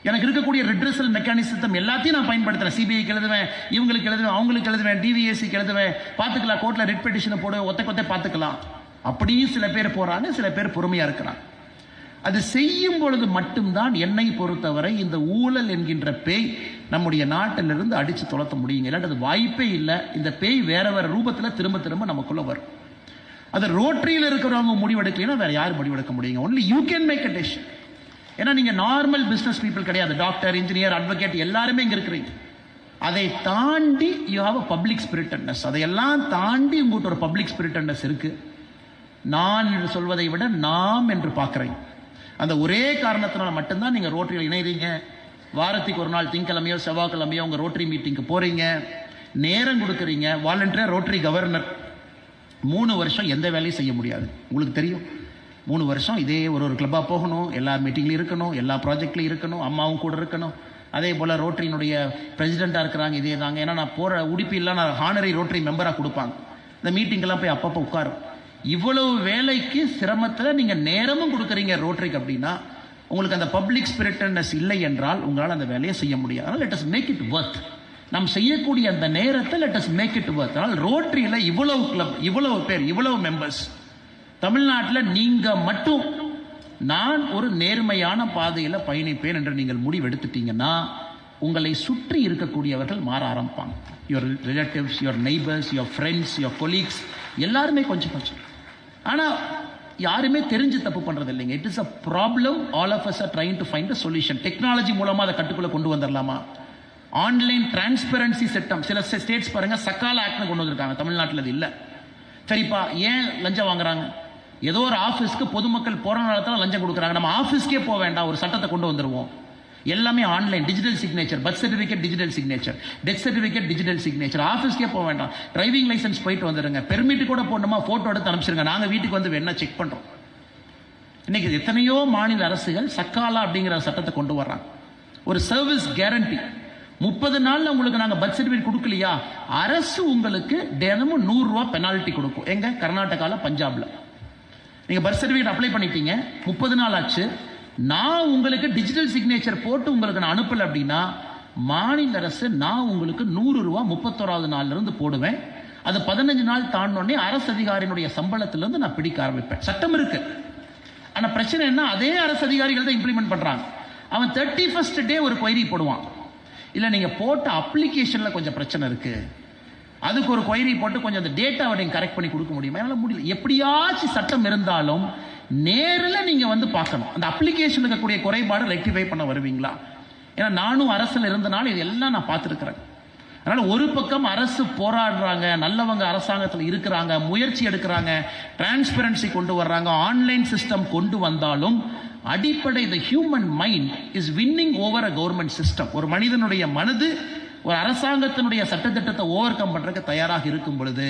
எனக்கு இருக்கக்கூடிய ரிட்ரஸல் மெக்கானிசம் எல்லாத்தையும் நான் பயன்படுத்துறேன். சிபிஐக்கு எழுதுவேன், இவங்களுக்கு எழுதுவேன், அவங்களுக்கு எழுதுவேன், டிவிஎஸ்சிக்கு எழுதுவேன், பார்த்துக்கலாம், கோர்ட்டில் ரிட் பெட்டிஷனை போடுவேன், ஒத்த பார்த்துக்கலாம். அப்படியும் சில பேர் போறாங்க, சில பேர் பொறுமையா இருக்கிறாங்க. அது செய்யும் பொழுது மட்டும்தான் என்னை பொறுத்தவரை இந்த ஊழல் என்கின்ற பேய் நம்முடைய நாட்டிலிருந்து அடிச்சு துரத்த முடியுங்க. இல்லாட்டி அது வாய்ப்பே இல்லை. இந்த பேய் வேற வேற ரூபத்தில் திரும்ப திரும்ப நமக்குள்ள வரும். அது ரோட்டரியில் இருக்கிறவங்க முடிவெடுக்கலைன்னா வேற யார் முடிவெடுக்க முடியுங்க? Only you can make a decision. ஏன்னா நீங்க நார்மல் பிசினஸ் பீப்புள் கிடையாது. டாக்டர், இன்ஜினியர், அட்வொகேட் எல்லாருமே இங்க இருக்கிறீங்க. அதை தாண்டி you have a public spiritedness. அதையெல்லாம் தாண்டி உங்கள்கிட்ட ஒரு பப்ளிக் ஸ்பிரிட்டட்னஸ் இருக்கு. நான் என்று சொல்வதை விட நாம் என்று பார்க்கிறேன். அந்த ஒரே காரணத்தினால மட்டும்தான் நீங்க ரோட்டரியில் இணைறீங்க. வாரத்துக்கு ஒரு நாள் திங்கக்கிழமையோ செவ்வாய்க்கிழமையோ உங்க ரோட்டரி மீட்டிங்க்கு போறீங்க, நேரம் கொடுக்குறீங்க. வாலண்டியர் ரோட்டரி கவர்னர் 3 வருஷம் எந்த வேலையும் செய்ய முடியாது. உங்களுக்கு தெரியும், 3 வருஷம் இதே ஒரு கிளப்பாக போகணும், எல்லா மீட்டிங்லையும் இருக்கணும், எல்லா ப்ராஜெக்ட்லையும் இருக்கணும், அம்மாவும் கூட இருக்கணும். அதே போல் ரோட்டரியினுடைய பிரசிடெண்ட்டாக இருக்கிறாங்க, இதே தாங்க. ஏன்னா நான் போகிற உடுப்பிலாம் நான் ஹானரி ரோட்டரி மெம்பராக கொடுப்பாங்க. இந்த மீட்டிங்கெல்லாம் போய் அப்பப்போ உட்காரும். இவ்வளவு வேலைக்கு சிரமத்தில் நீங்கள் நேரமும் கொடுக்குறீங்க ரோட்டரிக்கு அப்படின்னா உங்களுக்கு அந்த பப்ளிக் ஸ்பிரிட்டட்னஸ் இல்லை என்றால் உங்களால் அந்த வேலையை செய்ய முடியாது. அதனால் லெட் அஸ் மேக் இட் வர்த். நாம் செய்யக்கூடிய அந்த நேரத்தை லெட் அஸ் மேக் இட் வர்த். அதனால் ரோட்டரியில் இவ்வளவு கிளப், இவ்வளவு பேர், இவ்வளவு மெம்பர்ஸ், தமிழ்நாட்டில் நீங்க மட்டும் நான் ஒரு நேர்மையான பாதையில் பயணிப்பேன் என்று நீங்கள் முடிவெடுத்துட்டீங்கன்னா உங்களை சுற்றி இருக்கக்கூடியவர்கள் மாற ஆரம்பிப்பாங்க. Your relatives, your neighbours, your friends, your colleagues எல்லாருமே கொஞ்சம் கொஞ்சம். ஆனால் யாருமே தெரிஞ்சு தப்பு பண்றது இல்லைங்க. It is a problem. All of us are trying to find a solution. Technology மூலமா அதை கட்டுக்குள்ள கொண்டு வந்துடலாமா? ஆன்லைன் டிரான்ஸ்பரன்சி சட்டம் சில ஸ்டேட்ஸ் பாருங்க, சக்கால ஆக்ட்னு கொண்டு வந்திருக்காங்க. தமிழ்நாட்டில் அது இல்லை. சரிப்பா, ஏன் லஞ்சம் வாங்குறாங்க? ஏதோ ஒரு ஆஃபீஸ்க்கு பொதுமக்கள் போற நேரத்தில் லஞ்சம் கொடுக்குறாங்க. நம்ம ஆஃபீஸ்க்கே போக வேண்டாம், ஒரு சட்டத்தை கொண்டு வந்துருவோம். எல்லாமே online, digital signature, birth certificate digital signature, death certificate digital signature. ஆஃபீஸ்க்கே போக வேண்டாம், டிரைவிங் லைசன்ஸ் போயிட்டு வந்துருங்க, பெர்மிட் கூட போடணுமா போட்டோ எடுத்து அனுப்பிச்சிருங்க, நாங்கள் வீட்டுக்கு வந்து வேணா செக் பண்றோம். இன்னைக்கு எத்தனையோ மாநில அரசுகள் சக்காலா அப்படிங்கிற சட்டத்தை கொண்டு வர்றாங்க. ஒரு சர்வீஸ் கேரண்டி. 30 நாள்ல உங்களுக்கு நாங்கள் பர்த் சர்டிஃபிகேட் கொடுக்கலையா, அரசு உங்களுக்கு தினமும் 100 ரூபா பெனால்ட்டி கொடுக்கும். எங்க? கர்நாடகாவில், பஞ்சாப்ல. நீங்க பர்த் சர்டிஃபிகேட் அப்ளை பண்ணிட்டீங்க, 30 நாள் ஆச்சு, நான் உங்களுக்கு டிஜிட்டல் சிக்னேச்சர் போட்டு உங்களுக்கு நான் அனுப்பல அப்படின்னா மாநில அரசு நான் உங்களுக்கு 100 ரூபா 31வது நாள்ல இருந்து போடுவேன். அது 15 நாள் தாண்டோடனே அரசு அதிகாரியினுடைய சம்பளத்திலிருந்து நான் பிடிக்க ஆரம்பிப்பேன். சட்டம் இருக்கு. ஆனா பிரச்சனை என்ன, அதே அரசு அதிகாரிகள் தான் இம்ப்ளிமெண்ட் பண்றாங்க. அவன் 31st டே ஒரு கொயரி போடுவான். இல்ல நீங்க போட்ட அப்ளிகேஷன்ல கொஞ்சம் பிரச்சனை இருக்கு, அதுக்கு ஒரு கொயரி போட்டு கொஞ்சம் அந்த டேட்டாவை நீங்க கரெக்ட் பண்ணி கொடுக்க முடியுமா? என்னால முடியல. எப்படியாச்சும் சட்டம் இருந்தாலும் நேரில் நீங்க வந்து பார்க்கணும். அந்த அப்ளிகேஷன் இருக்கக்கூடிய குறைபாடு ரெக்டிஃபை பண்ண வருவீங்களா? ஏன்னா நானும் அரசில் இருந்தனால இதெல்லாம் நான் பார்த்துருக்கிறேன். அதனால ஒரு பக்கம் அரசு போராடுறாங்க, நல்லவங்க அரசாங்கத்தில் இருக்கிறாங்க, முயற்சி எடுக்கிறாங்க, டிரான்ஸ்பரன்சி கொண்டு வர்றாங்க, ஆன்லைன் சிஸ்டம் கொண்டு வந்தாலும் அடிப்படை the human mind is winning over a government system. ஒரு மனிதனுடைய மனது ஒரு அரசாங்கத்தினுடைய சட்டத்திட்டத்தை ஓவர் கம் பண்றதுக்கு தயாராக இருக்கும் பொழுது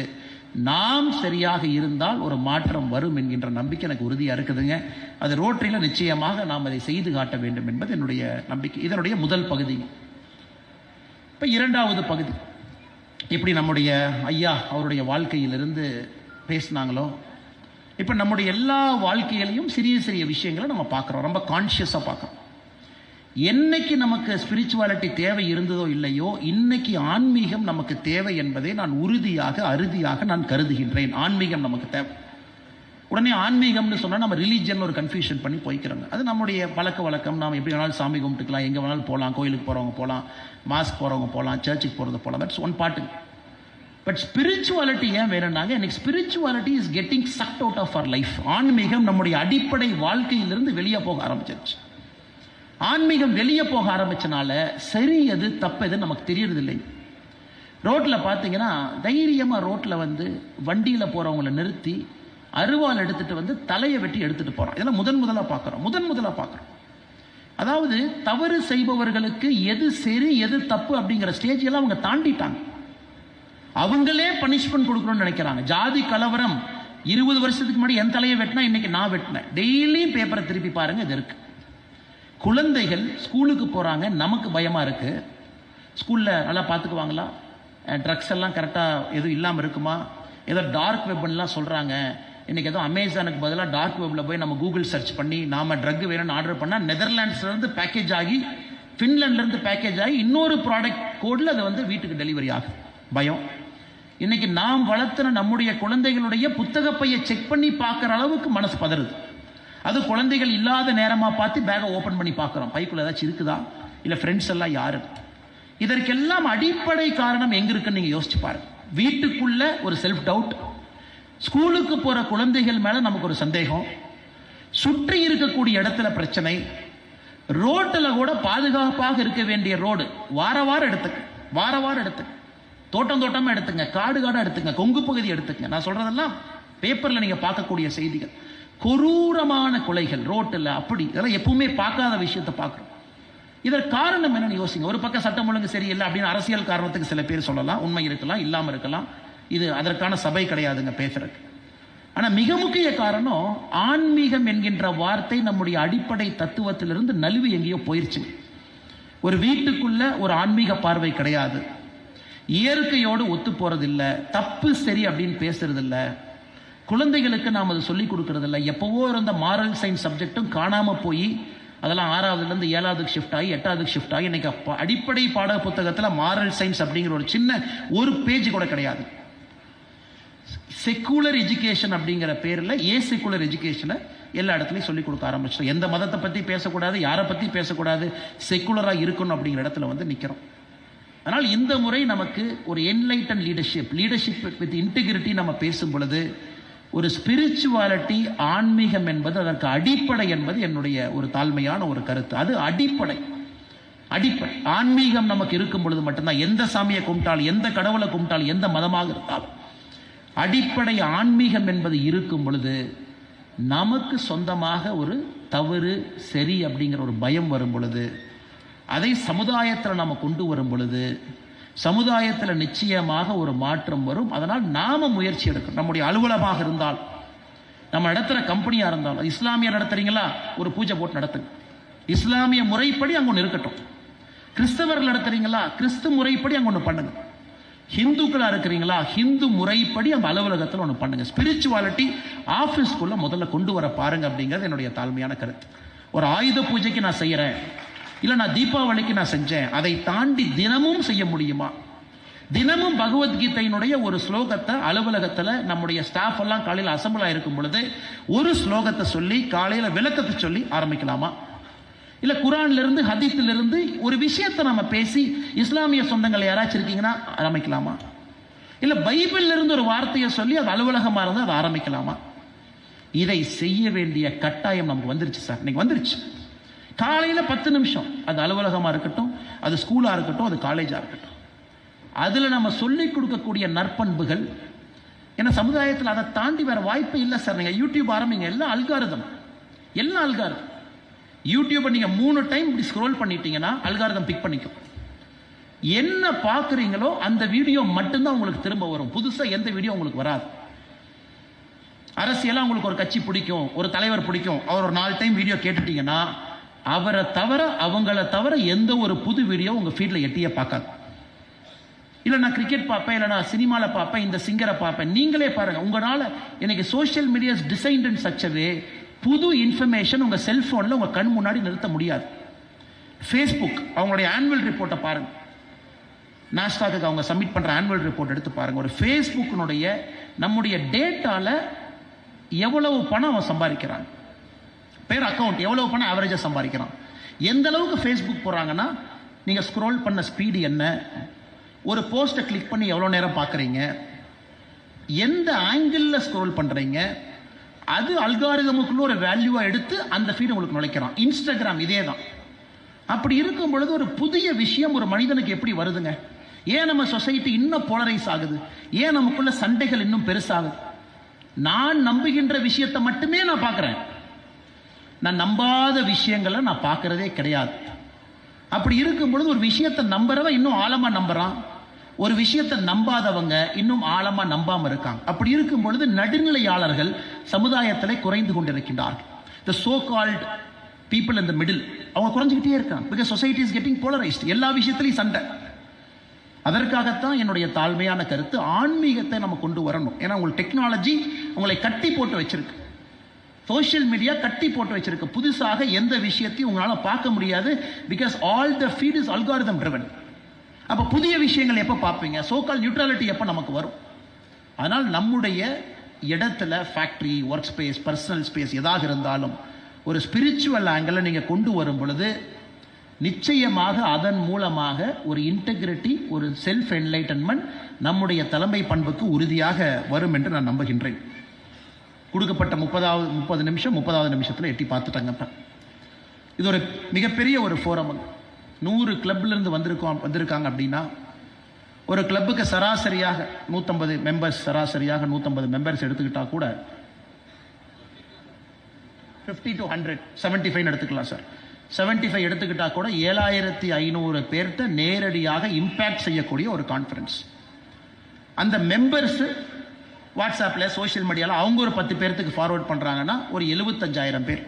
நாம் சரியாக இருந்தால் ஒரு மாற்றம் வரும் என்கின்ற நம்பிக்கை எனக்கு உறுதியா இருக்குதுங்க. அது ரோட்டரியில நிச்சயமாக நாம் அதை செய்து காட்ட வேண்டும் என்பது என்னுடைய நம்பிக்கை. இதனுடைய முதல் பகுதி. இப்ப இரண்டாவது பகுதி, இப்படி நம்முடைய ஐயா அவருடைய வாழ்க்கையிலிருந்து பேசினாங்களோ, இப்ப நம்முடைய எல்லா வாழ்க்கையிலையும் சிறிய சிறிய விஷயங்களை நம்ம பார்க்கிறோம், ரொம்ப கான்சியஸா பார்க்கிறோம். என்னைக்கு நமக்கு ஸ்பிரிச்சுவாலிட்டி தேவை இருந்ததோ இல்லையோ, இன்னைக்கு ஆன்மீகம் நமக்கு தேவை என்பதை நான் உறுதியாக அறுதியாக நான் கருதுகின்றேன். ஆன்மீகம் நமக்கு தேவை. உடனே ஆன்மீகம்னு சொன்னா நம்ம ரிலீஜியன் ஒரு கன்ஃபியூஷன் பண்ணி போய்க்கிறாங்க. அது நம்முடைய பழக்க வழக்கம். நாம் எப்படி வேணாலும் சாமி கும்பிட்டுக்கலாம், எங்க வேணாலும் போகலாம், கோயிலுக்கு போறவங்க போகலாம், மாஸ்க் போறவங்க போகலாம், சர்ச்சுக்கு போறது போகலாம். That's one part. But spirituality ஏன் வேணும்னாங்க, எனக்கு spirituality is getting sucked out of our life. ஆன்மீகம் நம்முடைய அடிப்படை வாழ்க்கையிலிருந்து வெளியே போக ஆரம்பிச்சிருச்சு. ஆன்மீகம் வெளியே போக ஆரம்பிச்சனால சரி எது தப்பு எது நமக்கு தெரியறது இல்லை. ரோட்ல பாத்தீங்கன்னா தைரியமா ரோட்ல வந்து வண்டியில போறவங்களை நிறுத்தி அருவாள் எடுத்துட்டு வந்து தலையை வெட்டி எடுத்துட்டு போறோம். இதெல்லாம் முதலா பார்க்கிறோம். அதாவது தவறு செய்பவர்களுக்கு எது சரி எது தப்பு அப்படிங்கிற ஸ்டேஜ் எல்லாம் அவங்க தாண்டிட்டாங்க. அவங்களே பனிஷ்மெண்ட் கொடுக்கணும்னு நினைக்கிறாங்க. ஜாதி கலவரம் 20 வருஷத்துக்கு முன்னாடி என் தலையை வெட்டினா இன்னைக்கு நான் வெட்டினேன். டெய்லியும் பேப்பரை திருப்பி பாருங்க, இது இருக்கு. குழந்தைகள் ஸ்கூலுக்கு போறாங்க, நமக்கு பயமா இருக்கு. ஸ்கூல்ல நல்லா பார்த்துக்குவாங்களா, ட்ரக்ஸ் எல்லாம் கரெக்டாக எதுவும் இல்லாமல் இருக்குமா, ஏதோ டார்க் வெப்லாம் சொல்கிறாங்க. இன்றைக்கி ஏதோ அமேசானுக்கு பதிலாக டார்க் வெப்பில் போய் நம்ம கூகுள் சர்ச் பண்ணி நாம் ட்ரக் வேணும்னு ஆர்டர் பண்ணால் நெதர்லாண்ட்ஸ்லேருந்து பேக்கேஜ் ஆகி, ஃபின்லாண்ட்லேருந்து பேக்கேஜ் ஆகி இன்னொரு ப்ராடக்ட் கோடில் அது வந்து வீட்டுக்கு டெலிவரி ஆகுது. பயம். இன்னைக்கு நாம் வளர்த்துன நம்முடைய குழந்தைகளுடைய புத்தகப்பையை செக் பண்ணி பார்க்குற அளவுக்கு மனசு பதறுது. அது குழந்தைகள் இல்லாத நேரமாக பார்த்து பேகை ஓப்பன் பண்ணி பார்க்குறோம், பைக்குள்ள ஏதாச்சும் இருக்குதா, இல்லை ஃப்ரெண்ட்ஸ் எல்லாம் யாரு. இதற்கெல்லாம் அடிப்படை காரணம் எங்க இருக்குன்னு நீங்க யோசிச்சு பாருங்க. வீட்டுக்குள்ள ஒரு செல்ஃப் டவுட், ஸ்கூலுக்கு போற குழந்தைகள் மேல நமக்கு ஒரு சந்தேகம், சுற்றி இருக்கக்கூடிய இடத்துல பிரச்சனை, ரோட்டில் கூட பாதுகாப்பாக இருக்க வேண்டிய ரோடு வார வாரம் எடுத்துங்க, தோட்டமா எடுத்துங்க, காடு எடுத்துங்க, கொங்கு பகுதி எடுத்துங்க. நான் சொல்றதெல்லாம் பேப்பர்ல நீங்க பார்க்கக்கூடிய செய்திகள். கொடூரமான கொலைகள் ரோட்டில், அப்படி இதெல்லாம் எப்பவுமே பார்க்காத விஷயத்தை பார்க்குறோம். இதற்கு காரணம் என்னன்னு யோசிங்க. ஒரு பக்கம் சட்டம் ஒழுங்கு சரியில்லை அப்படின்னு அரசியல் காரணத்துக்கு சில பேர் சொல்லலாம், உண்மை இருக்கலாம், இல்லாமல் இருக்கலாம். இது அதற்கான சபை கிடையாதுங்க பேசுறதுக்கு. ஆனால் மிக முக்கிய காரணம், ஆன்மீகம் என்கின்ற வார்த்தை நம்முடைய அடிப்படை தத்துவத்திலிருந்து நழுவி எங்கேயோ போயிருச்சுங்க. ஒரு வீட்டுக்குள்ள ஒரு ஆன்மீக பார்வை கிடையாது, இயற்கையோடு ஒத்து போறதில்லை, தப்பு சரி அப்படின்னு பேசுறதில்ல, குழந்தைகளுக்கு நாம் அதை சொல்லிக் கொடுக்கறதில்ல. எப்பவோ இருந்த மாரல் சயின்ஸ் சப்ஜெக்டும் காணாம போய் அதெல்லாம் 6வதுலேருந்து 7வதுக்கு ஷிஃப்ட் ஆகி 8வதுக்கு ஷிஃப்ட் ஆகி இன்னைக்கு அடிப்படை பாட புத்தகத்தில் மாரல் சயின்ஸ் அப்படிங்கிற ஒரு சின்ன ஒரு பேஜ் கூட கிடையாது. செக்குலர் எஜுகேஷன் அப்படிங்கிற பேரில் செக்குலர் எஜுகேஷனை எல்லா இடத்துலையும் சொல்லிக் கொடுக்க ஆரம்பிச்சோம். எந்த மதத்தை பற்றி பேசக்கூடாது, யாரை பற்றி பேசக்கூடாது, செக்குலராக இருக்கணும் அப்படிங்கிற இடத்துல வந்து நிற்கிறோம். அதனால் இந்த முறை நமக்கு ஒரு என்லைட்டன் லீடர்ஷிப் வித் இன்டெகிரிட்டி நம்ம பேசும் பொழுது, ஒரு ஸ்பிரிச்சுவாலிட்டி, ஆன்மீகம் என்பது அதற்கு அடிப்படை என்பது என்னுடைய ஒரு தாழ்மையான ஒரு கருத்து. அது அடிப்படை. ஆன்மீகம் நமக்கு இருக்கும் பொழுது மட்டும்தான், எந்த சாமியை கும்பிட்டாலும், எந்த கடவுளை கும்பிட்டாலும், எந்த மதமாக இருந்தாலும், அடிப்படை ஆன்மீகம் என்பது இருக்கும் பொழுது நமக்கு சொந்தமாக ஒரு தவறு சரி அப்படிங்கிற ஒரு பயம் வரும் பொழுது, அதை சமுதாயத்தில் நம்ம கொண்டு வரும் பொழுது சமுதாயத்தில் நிச்சயமாக ஒரு மாற்றம் வரும். அதனால் நாம முயற்சி எடுக்கணும். நம்முடைய அலுவலகமாக இருந்தால், நம்ம நடத்துகிற கம்பெனியாக இருந்தாலும், இஸ்லாமிய நடத்துறீங்களா, ஒரு பூஜை போட்டு நடத்துங்க, இஸ்லாமிய முறைப்படி அங்கே ஒன்று இருக்கட்டும். கிறிஸ்தவர்கள் நடத்துறீங்களா, கிறிஸ்து முறைப்படி அங்கே ஒன்று பண்ணுங்க. ஹிந்துக்களா இருக்கிறீங்களா, ஹிந்து முறைப்படி அந்த அலுவலகத்தில் ஒன்று பண்ணுங்க. ஸ்பிரிச்சுவாலிட்டி ஆஃபீஸ்க்குள்ள முதல்ல கொண்டு வர பாருங்க அப்படிங்கிறது என்னுடைய தாழ்மையான கருத்து. ஒரு ஆயுத பூஜைக்கு நான் செய்யறேன், இல்லை நான் தீபாவளிக்கு நான் செஞ்சேன், அதை தாண்டி தினமும் செய்ய முடியுமா? தினமும் பகவத்கீதையினுடைய ஒரு ஸ்லோகத்தை அலுவலகத்தில் நம்முடைய ஸ்டாஃப் எல்லாம் காலையில் அசம்பிள் ஆயிருக்கும் பொழுது ஒரு ஸ்லோகத்தை சொல்லி காலையில் விளக்கத்தை சொல்லி ஆரம்பிக்கலாமா? இல்லை குரான்ல இருந்து ஹதீஸ்ல இருந்து ஒரு விஷயத்தை நம்ம பேசி இஸ்லாமிய சொந்தங்கள் யாராச்சும் இருக்கீங்கன்னா ஆரம்பிக்கலாமா? இல்லை பைபிள்ல இருந்து ஒரு வார்த்தையை சொல்லி அது அலுவலகமாக இருந்தால் அதை ஆரம்பிக்கலாமா? இதை செய்ய வேண்டிய கட்டாயம் நமக்கு வந்துருச்சு சார். இன்னைக்கு வந்துருச்சு. காலையில் 10 நிமிஷம், அது அலுவலகமாக இருக்கட்டும், அது ஸ்கூலாக இருக்கட்டும், அது காலேஜாக இருக்கட்டும், அதில் நம்ம சொல்லிக் கொடுக்கக்கூடிய நற்பண்புகள். ஏன்னா சமுதாயத்தில் அதை தாண்டி வேற வாய்ப்பு இல்லை சார். நீங்கள் யூடியூப் ஆரம்பிங்க, எல்லாம் அல்காரிதம். யூடியூப்பை நீங்கள் 3 டைம் இப்படி ஸ்க்ரோல் பண்ணிட்டீங்கன்னா அல்காரிதம் பிக் பண்ணிக்கும். என்ன பார்க்குறீங்களோ அந்த வீடியோ மட்டும்தான் உங்களுக்கு திரும்ப வரும். புதுசாக எந்த வீடியோ உங்களுக்கு வராது. அரசியலாக உங்களுக்கு ஒரு கட்சி பிடிக்கும், ஒரு தலைவர் பிடிக்கும், அவர் ஒரு 4 டைம் வீடியோ கேட்டுட்டீங்கன்னா அவங்கள தவிர எந்த ஒரு புது வீடியோ உங்கள் ஃபீல்டில் எட்டியே பார்க்காது. இல்லை நான் கிரிக்கெட் பார்ப்பேன், இல்லை நான் சினிமாவில் பார்ப்பேன், இந்த சிங்கரை பார்ப்பேன். நீங்களே பாருங்கள், உங்களால் இன்னைக்கு social medias designed in such a way, புது இன்ஃபர்மேஷன் உங்கள் செல்ஃபோனில் உங்கள் கண் முன்னாடி நிறுத்த முடியாது. ஃபேஸ்புக் அவங்களுடைய ஆனுவல் ரிப்போர்ட்டை பாருங்கள், நாஸ்டாக்கு அவங்க சப்மிட் பண்ணுற ஆனுவல் ரிப்போர்ட் எடுத்து பாருங்கள். ஒரு ஃபேஸ்புக்கினுடைய நம்முடைய டேட்டாவில் எவ்வளவு பணம் அவன் சம்பாதிக்கிறான், பேர் அக்கௌண்ட் எவ்வளவு பணம் ஆவரேஜாக சம்பாதிக்கிறான், எந்த அளவுக்கு ஃபேஸ்புக் போகிறாங்கன்னா, நீங்கள் ஸ்க்ரோல் பண்ண ஸ்பீடு என்ன, ஒரு போஸ்ட்டை கிளிக் பண்ணி எவ்வளோ நேரம் பார்க்குறீங்க, எந்த ஆங்கிளில் ஸ்க்ரோல் பண்ணுறீங்க, அது அல்காரிதமுக்குள்ள ஒரு வேல்யூவாக எடுத்து அந்த ஃபீட் உங்களுக்கு நுழைக்கிறான். இன்ஸ்டாகிராம் இதே தான். அப்படி இருக்கும் பொழுது ஒரு புதிய விஷயம் ஒரு மனிதனுக்கு எப்படி வருதுங்க? ஏன் நம்ம சொசைட்டி இன்னும் போலரைஸ் ஆகுது? ஏன் நமக்குள்ள சண்டைகள் இன்னும் பெருசாகுது? நான் நம்புகின்ற விஷயத்தை மட்டுமே நான் பார்க்குறேன், நான் நம்பாத விஷயங்களை நான் பார்க்கறதே கிடையாது. அப்படி இருக்கும் பொழுது ஒரு விஷயத்தை நம்புறவன் இன்னும் ஆழமா நம்புறான், ஒரு விஷயத்தை நம்பாதவங்க இன்னும் ஆழமா நம்பாம இருக்காங்க. அப்படி இருக்கும் பொழுது நடுநிலையாளர்கள் சமுதாயத்தில் குறைந்து கொண்டிருக்கின்றார்கள். the so called people in the middle அவங்க குறைஞ்சிக்கிட்டே இருக்காங்க. because society is getting polarized. எல்லா விஷயத்திலையும் சண்டை. அதற்காகத்தான் என்னுடைய தாழ்மையான கருத்து, ஆன்மீகத்தை நம்ம கொண்டு வரணும். ஏன்னா உங்களுக்கு டெக்னாலஜி உங்களை கட்டி போட்டு வச்சிருக்கு, சோஷியல் மீடியா கட்டி போட்டு வச்சிருக்கு. புதுசாக எந்த விஷயத்தையும் உங்களால் பார்க்க முடியாது. Because all the feed is algorithm driven. அப்போ புதிய விஷயங்கள் எப்போ பார்ப்பீங்க? சோகால் நியூட்ரலிட்டி எப்போ நமக்கு வரும்? அதனால் நம்முடைய இடத்துல factory, work space, personal space எதாக இருந்தாலும் ஒரு ஸ்பிரிச்சுவல் ஆங்கிளில் நீங்கள் கொண்டு வரும் பொழுது நிச்சயமாக அதன் மூலமாக ஒரு இன்டெகிரிட்டி, ஒரு செல்ஃப் என்லைட்டன்மெண்ட் நம்முடைய தலைமை பண்புக்கு உறுதியாக வரும் என்று நான் நம்புகின்றேன். கொடுக்கப்பட்ட 30 நிமிஷம் 30வது நிமிஷத்தில் எட்டி பார்த்துட்டாங்க. இது ஒரு மிகப்பெரிய ஒரு ஃபோரம். 100 கிளப்லேருந்து வந்திருக்காங்க அப்படின்னா ஒரு கிளப்புக்கு சராசரியாக 150 மெம்பர்ஸ், சராசரியாக 150 மெம்பர்ஸ் எடுத்துக்கிட்டா கூட 50 to 100, 75 எடுத்துக்கலாம் சார். 75 எடுத்துக்கிட்டா கூட 7500 பேர்த்த நேரடியாக இம்பேக்ட் செய்யக்கூடிய ஒரு கான்ஃபரன்ஸ். அந்த மெம்பர்ஸ் வாட்ஸ்அப்பில், சோஷியல் மீடியாவில் அவங்க ஒரு 10 பேர்த்துக்கு ஃபார்வர்ட் பண்ணுறாங்கன்னா ஒரு 75000 பேர்.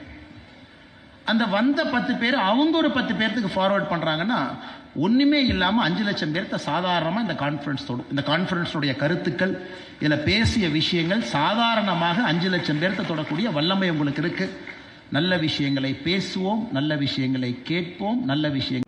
அந்த வந்த 10 பேர் அவங்க ஒரு 10 பேர்த்துக்கு ஃபார்வர்ட் பண்ணுறாங்கன்னா ஒன்றுமே இல்லாமல் 5 லட்சம் பேர்த்த சாதாரணமாக இந்த கான்ஃபரன்ஸ் தொடும். இந்த கான்ஃபரன்ஸுடைய கருத்துக்கள், இதில் பேசிய விஷயங்கள் சாதாரணமாக 5 லட்சம் பேர்த்த தொடக்கூடிய வல்லமை உங்களுக்கு இருக்குது. நல்ல விஷயங்களை பேசுவோம், நல்ல விஷயங்களை கேட்போம், நல்ல விஷயங்கள்